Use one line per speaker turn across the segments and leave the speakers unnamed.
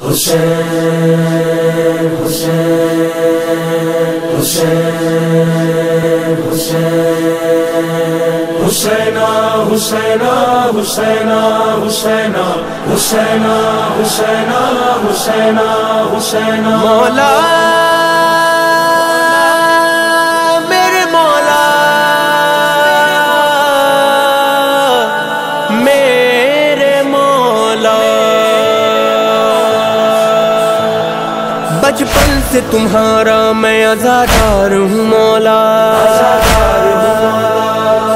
حسین حسین حسین حسین حسینا حسینا حسینا حسینا حسینا حسینا حسینا حسینا
مولا میرے مولا میرے مولا بچپن سے تمہارا میں عزادار ہوں مولا،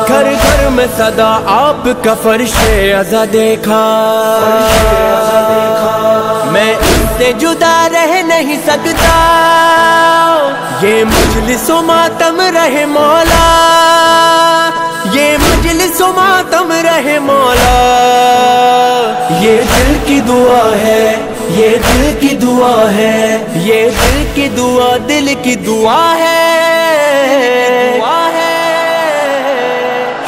گھر گھر میں صدا آپ کا فرش عزا دیکھا، میں اس سے جدا رہ نہیں سکتا، یہ مجلس و ماتم رہے مولا، یہ مجلس و ماتم رہے مولا، یہ دل کی دعا ہے، یہ دل کی دعا ہے، یہ دل کی دعا، دل کی دعا ہے،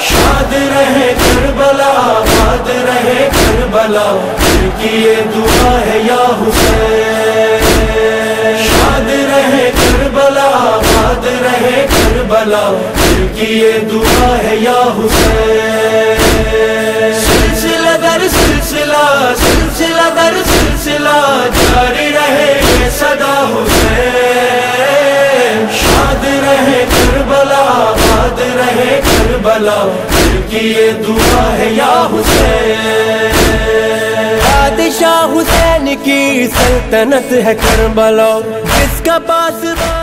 شاد رہے کربلا، آباد رہے کربلا، دل کی یہ دعا ہے یا حسین، شاد رہے کربلا، آباد رہے کربلا، دل کی یہ دعا ہے یا حسین، سلسلہ در سلسلہ، سلسلہ در سلسلہ، جاری رہے یہ صدا حسین، شاد رہے کربلا، آباد رہے کربلا، دل کی یہ دعا ہے یا حسین،
بادشاہ حسین کی سلطنت ہے کربلا، جس کا پاسبان